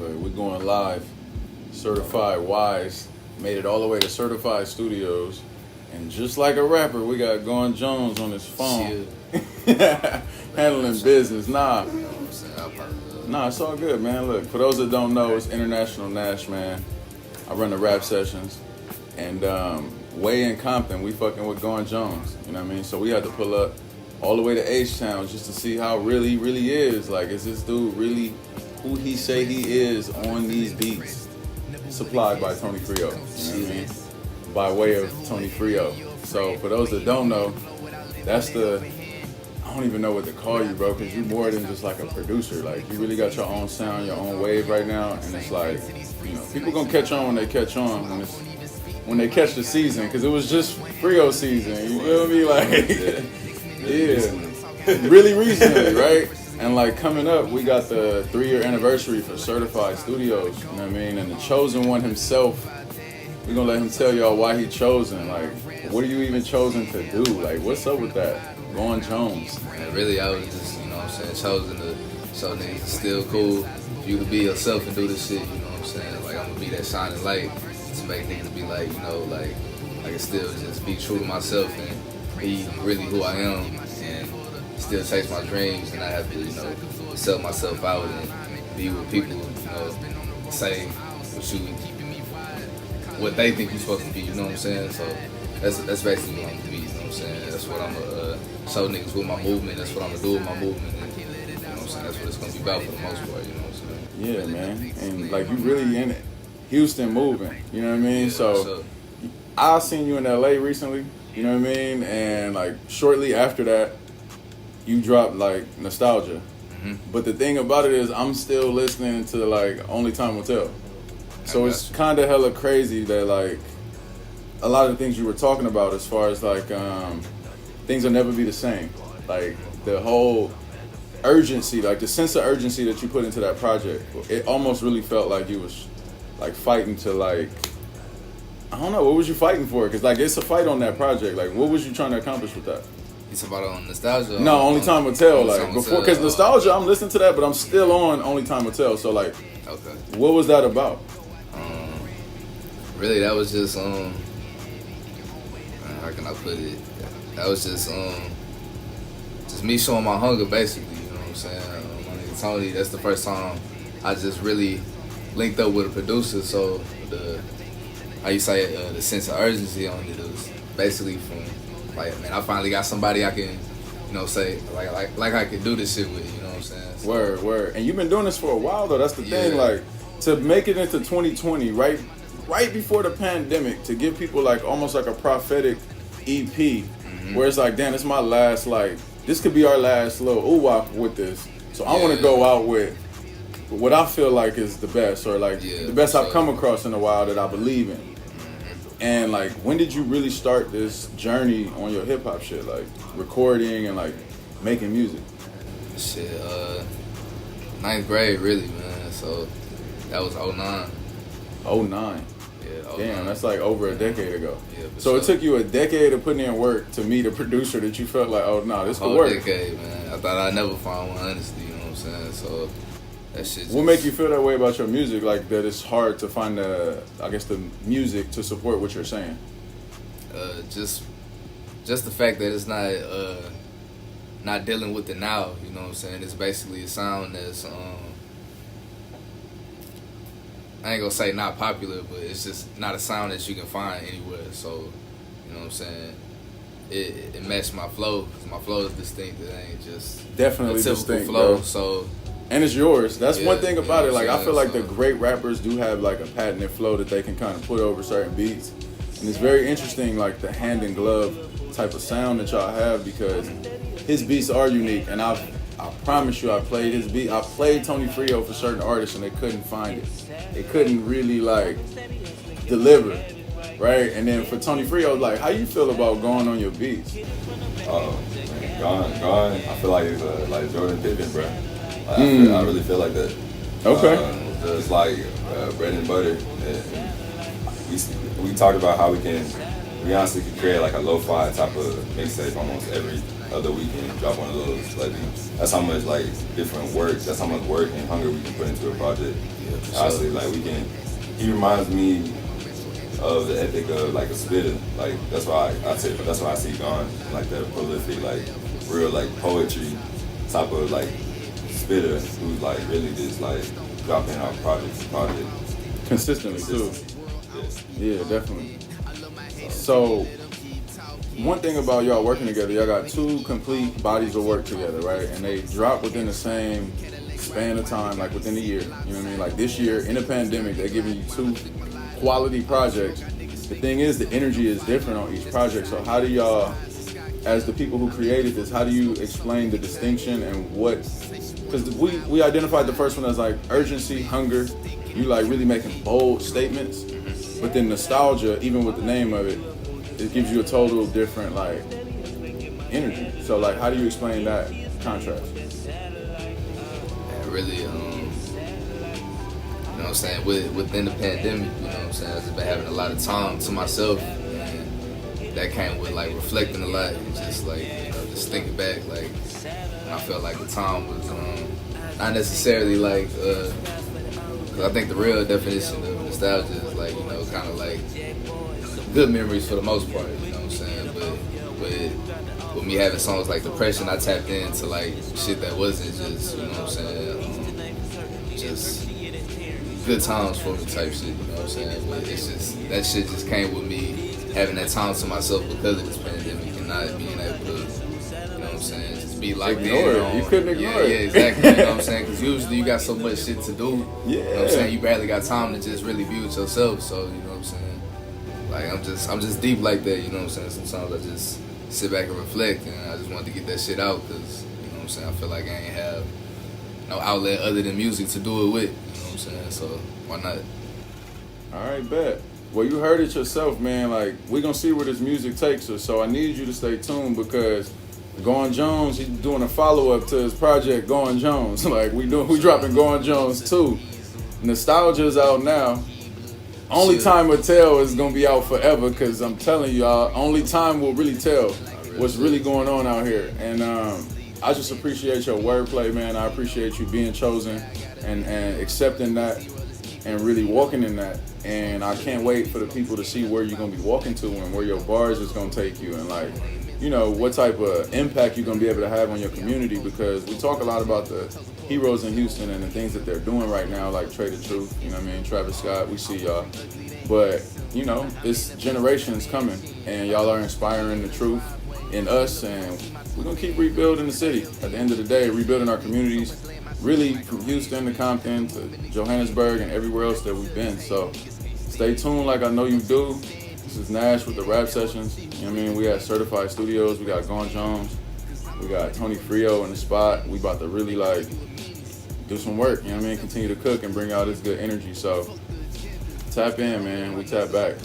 but we're going live. Certified Wise made it all the way to Certified Studios, and just like a rapper, we got Going Jones on his phone, handling business. Nah, it's all good, man. Look, for those that don't know, it's International Nash, man. I run the rap sessions, and way in Compton, we fucking with Going Jones. You know what I mean? So we had to pull up all the way to H-Town just to see how really is. Like, is this dude really who he say he is on these beats? Supplied by Toni Frio, you know what I mean? By way of Toni Frio. So for those that don't know, that's the, I don't even know what to call you, bro, because you're more than just like a producer. Like, you really got your own sound, your own wave right now, and it's like, you know, people gonna catch on when they catch on, when they catch the season, because it was just Frio season, you feel me? Like, yeah, really recently, right? And like coming up, we got the 3-year anniversary for Certified Studios, you know what I mean? And the chosen one himself, we're gonna let him tell y'all why he chosen. Like, what are you even chosen to do? Like, what's up with that? Going Jones. And really, I was just, you know what I'm saying, chosen to show niggas it's still cool for you to be yourself and do this shit, you know what I'm saying? Like, I'm gonna be that shining light to make niggas be like, you know, like I still just be true to myself and be really who I am and still chase my dreams and not have to, you know, sell myself out and be with people, you know, say what they think you're supposed to be, you know what I'm saying? So that's basically what I'm gonna be, you know what I'm saying? That's what I'm gonna show niggas with my movement, that's what I'm gonna do with my movement, and, you know what I'm saying? That's what it's gonna be about for the most part, you know what I'm saying? Yeah, man. And like, you really in it. Houston moving, you know what I mean? Yeah, so I seen you in LA recently, you know what I mean? And like shortly after that, you dropped like Nostalgia. Mm-hmm. But the thing about it is I'm still listening to like Only Time Will Tell. So it's kind of hella crazy that like a lot of the things you were talking about as far as like things will never be the same. Like the whole urgency, like the sense of urgency that you put into that project, it almost really felt like you was like fighting to like, I don't know, what was you fighting for? Because like it's a fight on that project. Like what was you trying to accomplish with that? It's about on Nostalgia. No, Only Time Will Tell. Like before, because Nostalgia, I'm listening to that, but I'm still on Only Time Will Tell. So like, okay, what was that about? Really, that was just how can I put it? That was just me showing my hunger, basically. You know what I'm saying? My nigga Tony, that's the first time I just really linked up with a producer. So the sense of urgency on it was basically from like, man, I finally got somebody I can, you know, say like I can do this shit with. You know what I'm saying? So, Word. And you've been doing this for a while though. That's the thing. Like to make it into 2020, right before the pandemic, to give people like almost like a prophetic EP, where it's like, damn, it's my last, like, this could be our last little ooh-wah with this. So I want to go out with what I feel like is the best, or like the best I've come across in a while that I believe in. And like, when did you really start this journey on your hip hop shit, like recording and like making music? Shit, 9th grade, really, man. So that was 09. 09. Yeah, 09. Damn, that's like over a decade ago. Yeah, so it took you a decade of putting in work to meet a producer that you felt like, oh, nah, this could work. Decade, man. I thought I'd never find one, honestly, you know what I'm saying? So that shit just... What make you feel that way about your music, like that it's hard to find the music to support what you're saying? Just the fact that it's not dealing with the now, you know what I'm saying? It's basically a sound that's I ain't gonna say not popular, but it's just not a sound that you can find anywhere. So, you know what I'm saying? It matched my flow, because my flow is distinct. It ain't just definitely a typical distinct flow. bro. So, and it's yours. That's one thing about it. Like, I feel like so, the great rappers do have like a patented flow that they can kind of put over certain beats, and it's very interesting, like the hand in glove type of sound that y'all have, because his beats are unique. And I promise you, I played his beat. I played Toni Frio for certain artists, and they couldn't find it. They couldn't really like deliver, right? And then for Toni Frio, like, how you feel about going on your beats? Man, gone. I feel like it's like Jordan Pippen, bro. Like, I really feel like that. Okay. Just like bread and butter. We talked about how we can we honestly could create like a lo-fi type of mixtape almost every other weekend, drop one of those. Like that's how much like different work, that's how much work and hunger we can put into a project. Yeah, Honestly, like he reminds me of the ethic of like a spitter. Like that's why I see Gone, like that prolific, like real like poetry type of like spitter who's like really just like dropping out project to project. Consistently too. Yeah, definitely. So one thing about y'all working together, y'all got two complete bodies of work together, right? And they drop within the same span of time, like within a year. You know what I mean? Like this year, in a pandemic, they're giving you two quality projects. The thing is, the energy is different on each project. So how do y'all, as the people who created this, how do you explain the distinction and what? Because we identified the first one as like urgency, hunger. You like really making bold statements, but then nostalgia, even with the name of it, it gives you a total different like energy. So like, how do you explain that contrast? And really, you know what I'm saying, within the pandemic, you know what I'm saying, I've just been having a lot of time to myself, and that came with like reflecting a lot and just like, you know, just thinking back, like, I felt like the time was not necessarily like, cause I think the real definition of nostalgia is like, you know, kind of like good memories for the most part, you know what I'm saying, but with me having songs like Depression, I tapped into like shit that wasn't just, you know what I'm saying, just good times for me type shit, you know what I'm saying, but it's just, that shit just came with me having that time to myself because of this pandemic and not being able to, you know what I'm saying, just be like that. You couldn't ignore it. Yeah, exactly, you know what I'm saying, because usually you got so much shit to do, Yeah. you know what I'm saying, you barely got time to just really be with yourself, so, you know what I'm saying, like, I'm just deep like that, you know what I'm saying, sometimes I just sit back and reflect, and I just wanted to get that shit out, because, you know what I'm saying, I feel like I ain't have no outlet other than music to do it with, you know what I'm saying, so why not? All right, bet. Well, you heard it yourself, man. Like, we're going to see where this music takes us. So I need you to stay tuned because Going Jones, he's doing a follow-up to his project, Going Jones. Like, we dropping Going Jones too. Nostalgia's out now. Only Time Will Tell is going to be out forever because I'm telling y'all, only time will really tell what's really going on out here. And I just appreciate your wordplay, man. I appreciate you being chosen and accepting that and really walking in that. And I can't wait for the people to see where you're going to be walking to and where your bars is going to take you and, like, you know, what type of impact you're going to be able to have on your community, because we talk a lot about the heroes in Houston and the things that they're doing right now, like Trey the Truth, you know what I mean, Travis Scott, we see y'all. But, you know, this generation's coming and y'all are inspiring the truth in us, and we're going to keep rebuilding the city. At the end of the day, rebuilding our communities, really from Houston to Compton to Johannesburg and everywhere else that we've been. So stay tuned like I know you do. This is Nash with the Rap Sessions. You know what I mean? We got Certified Studios. We got Going Jones. We got Toni Frio in the spot. We about to really like do some work. You know what I mean? Continue to cook and bring out this good energy. So tap in, man. We tap back.